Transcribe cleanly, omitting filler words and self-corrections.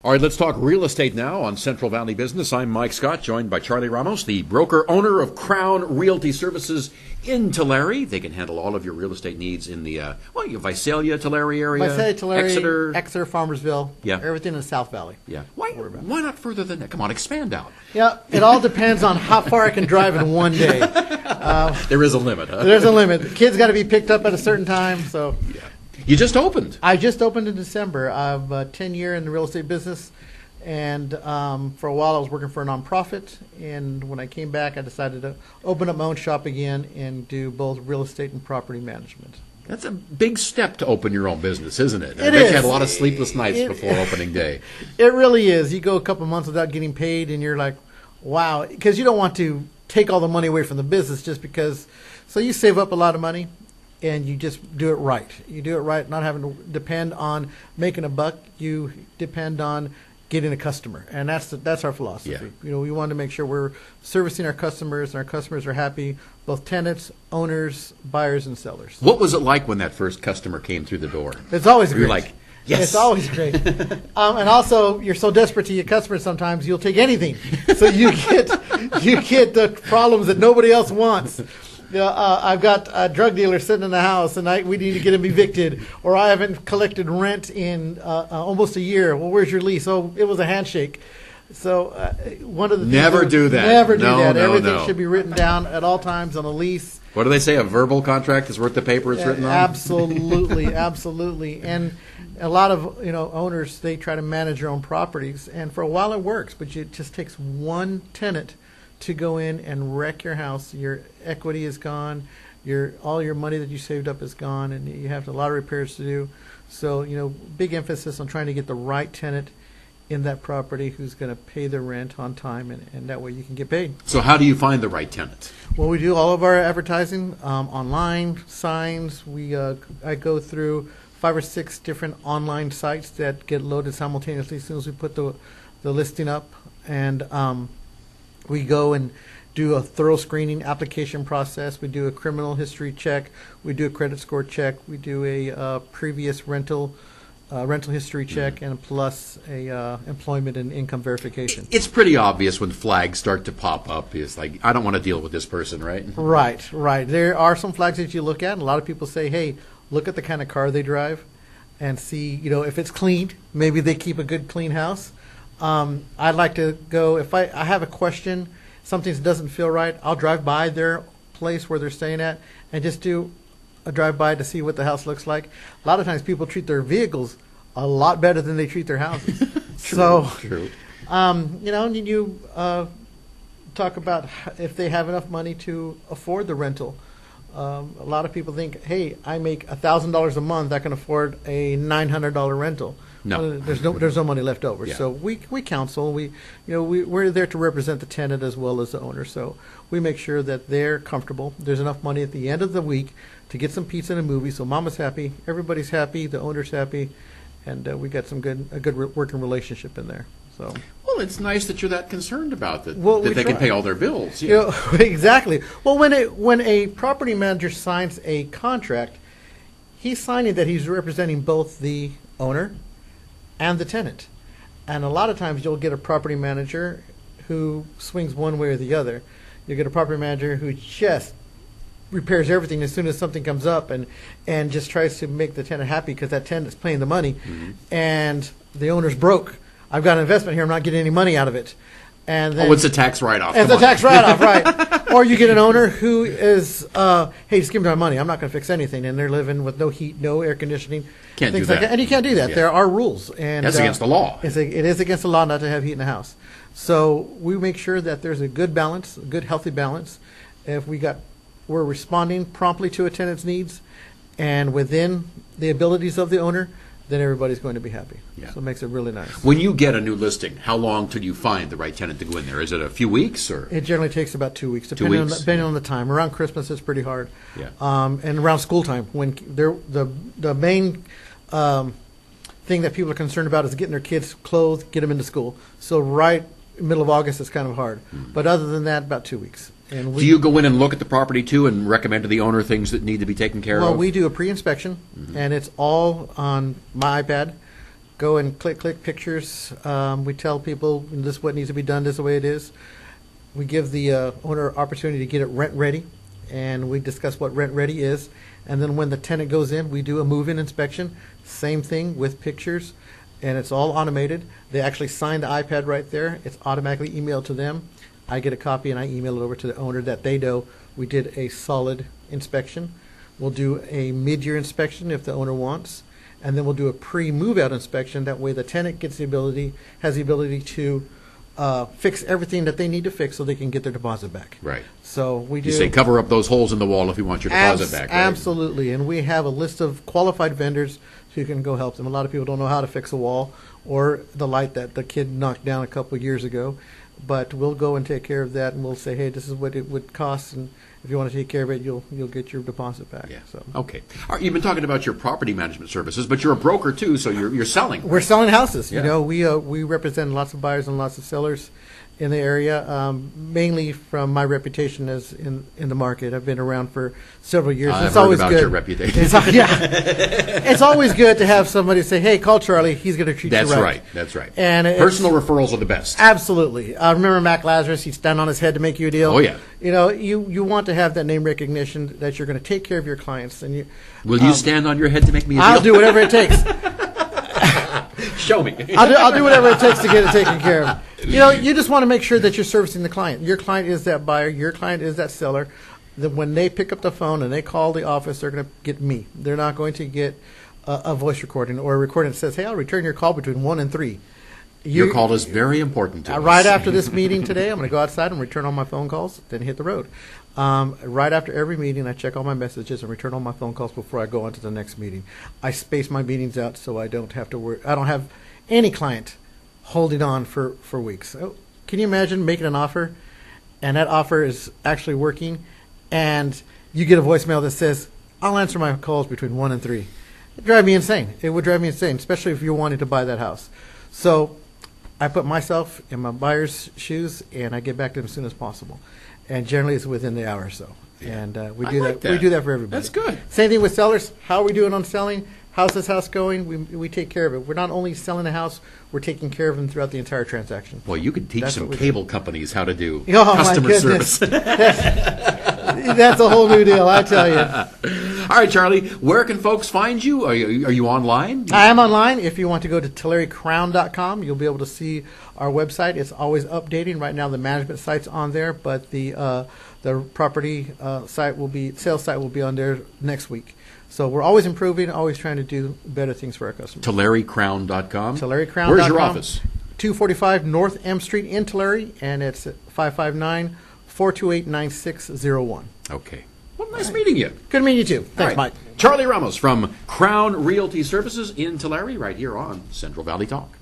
All right, let's talk real estate now on Central Valley Business. I'm Mike Scott, joined by Charlie Ramos, the broker-owner of Crown Realty Services in Tulare. They can handle all of your real estate needs in the, Visalia, Tulare area, Visalia, Tulare, Exeter, Farmersville, yeah, everything in the South Valley. Yeah. Why not further than that? Come on, expand out. Yeah, it all depends on how far I can drive in one day. There is a limit, huh? There's a limit. The kids got to be picked up at a certain time, so... Yeah. You just opened. I just opened in December. I've 10 year in the real estate business, and for a while I was working for a nonprofit. And when I came back, I decided to open up my own shop again and do both real estate and property management. That's a big step to open your own business, isn't it? I bet you had a lot of sleepless nights before opening day. It really is. You go a couple months without getting paid, and you're like, wow, because you don't want to take all the money away from the business just because. So you save up a lot of money. And you just do it right. You do it right, not having to depend on making a buck. You depend on getting a customer, and that's our philosophy. Yeah. You know, we want to make sure we're servicing our customers, and our customers are happy, both tenants, owners, buyers, and sellers. What was it like when that first customer came through the door? It's always great. You're like, yes. It's always great. And also, you're so desperate to your customers sometimes you'll take anything. So you get the problems that nobody else wants. I've got a drug dealer sitting in the house, and we need to get him evicted, or I haven't collected rent in almost a year. Well, where's your lease? Oh, it was a handshake. So one of the never do that. Never do that. No, Everything should be written down at all times on a lease. What do they say? A verbal contract is worth the paper it's written on? Absolutely, absolutely. And a lot of owners, they try to manage their own properties, and for a while it works, but it just takes one tenant to go in and wreck your house. Your equity is gone. All your money that you saved up is gone, and you have a lot of repairs to do. So, big emphasis on trying to get the right tenant in that property who's going to pay the rent on time, and that way you can get paid. So how do you find the right tenant? Well, we do all of our advertising, online, signs. I go through 5 or 6 different online sites that get loaded simultaneously as soon as we put the listing up. And we go and do a thorough screening application process. We do a criminal history check. We do a credit score check. We do a previous rental history check, and plus a employment and income verification. It's pretty obvious when flags start to pop up. It's like, I don't want to deal with this person, right? Right. There are some flags that you look at, and a lot of people say, hey, look at the kind of car they drive and see, if it's clean. Maybe they keep a good, clean house. I'd like to go, if I have a question, something that doesn't feel right, I'll drive by their place where they're staying at and just do a drive-by to see what the house looks like. A lot of times people treat their vehicles a lot better than they treat their houses. True. You talk about if they have enough money to afford the rental. A lot of people think, hey, I make $1,000 a month, I can afford a $900 rental. No, there's no money left over. Yeah. So we counsel. We're there to represent the tenant as well as the owner. So we make sure that they're comfortable. There's enough money at the end of the week to get some pizza and a movie. So mama's happy, everybody's happy, the owner's happy, and we got a good working relationship in there. So. Well, it's nice that you're that concerned about that. Well, that they can pay all their bills. Yeah. Exactly. Well, when a property manager signs a contract, he's signing that he's representing both the owner and the tenant. And a lot of times you'll get a property manager who swings one way or the other. You'll get a property manager who just repairs everything as soon as something comes up and just tries to make the tenant happy because that tenant's paying the money, and the owner's broke. I've got an investment here, I'm not getting any money out of it. And then, it's a tax write-off. It's a tax write-off, right. Or you get an owner who is, hey, just give me my money. I'm not going to fix anything. And they're living with no heat, no air conditioning. Can't do things that. like that. And you can't do that. Yeah. There are rules. And that's against the law. It is against the law not to have heat in the house. So we make sure that there's a good balance, a good, healthy balance. If we're responding promptly to a tenant's needs and within the abilities of the owner, then everybody's going to be happy. Yeah. So it makes it really nice. When you get a new listing, how long till you find the right tenant to go in there? Is it a few weeks or? It generally takes about 2 weeks, depending on the time. Around Christmas, it's pretty hard. Yeah. And around school time, when the main thing that people are concerned about is getting their kids clothed, get them into school. So right middle of August is kind of hard. But other than that, about 2 weeks. And do you go in and look at the property too and recommend to the owner things that need to be taken care of? Well, we do a pre-inspection, and it's all on my iPad. go and click pictures. We tell people this is what needs to be done, this is the way it is. We give the owner opportunity to get it rent ready, and we discuss what rent ready is. And then when the tenant goes in, we do a move-in inspection. Same thing with pictures, and it's all automated. They actually sign the iPad right there. It's automatically emailed to them. I get a copy and I email it over to the owner that they know we did a solid inspection. We'll do a mid-year inspection if the owner wants, and then we'll do a pre-move-out inspection. That way the tenant has the ability to fix everything that they need to fix so they can get their deposit back. Right. So we do. You say cover up those holes in the wall if you want your deposit back. Right? Absolutely. And we have a list of qualified vendors who can go help them. A lot of people don't know how to fix a wall or the light that the kid knocked down a couple of years ago. But we'll go and take care of that, and we'll say, hey, this is what it would cost, and if you want to take care of it, you'll get your deposit back. Yeah. So. Okay. All right, you've been talking about your property management services, but you're a broker too, so you're selling. We're selling houses. Yeah. You know, we represent lots of buyers and lots of sellers in the area, mainly from my reputation as in the market. I've been around for several years. I've it's heard always about good. your reputation. It's always good to have somebody say, "Hey, call Charlie. He's going to treat That's you right." right. That's right. And personal referrals are the best. Absolutely. I remember Mac Lazarus. He'd stand on his head to make you a deal. Oh yeah. You know, you want to have that name recognition that you're going to take care of your clients. And Will you stand on your head to make me a deal? I'll do whatever it takes. Show me. I'll do whatever it takes to get it taken care of. You know, you just want to make sure that you're servicing the client. Your client is that buyer. Your client is that seller. That when they pick up the phone and they call the office, they're going to get me. They're not going to get a voice recording or a recording that says, "Hey, I'll return your call between 1 and 3." Your call is very important to us. Right after this meeting today, I'm going to go outside and return all my phone calls, then hit the road. Right after every meeting, I check all my messages and return all my phone calls before I go on to the next meeting. I space my meetings out so I don't have to worry. I don't have any client holding on for weeks. So, can you imagine making an offer, and that offer is actually working, and you get a voicemail that says, "I'll answer my calls between 1 and 3." It'd drive me insane. It would drive me insane, especially if you're wanting to buy that house. So I put myself in my buyer's shoes, and I get back to them as soon as possible. And generally, it's within the hour or so. Yeah. And we I do like that. We do that for everybody. That's good. Same thing with sellers. How are we doing on selling? How's this house going? We take care of it. We're not only selling the house, we're taking care of them throughout the entire transaction. Well, you could teach That's some what we cable companies how to do Oh, my customer goodness. service. That's a whole new deal, I tell you. All right, Charlie, where can folks find you? Are you online? I am online. If you want to go to TullyCrown.com, you'll be able to see our website. It's always updating. Right now, the management site's on there, but the property sales site will be on there next week. So we're always improving, always trying to do better things for our customers. TullyCrown.com. TullyCrown.com. Where's your office? 245 North M Street in Tulare, and it's at 559-428-9601. Okay. Well, nice meeting you. Good meeting you too. Thanks, All right. Mike. Charlie Ramos from Crown Realty Services in Tulare, right here on Central Valley Talk.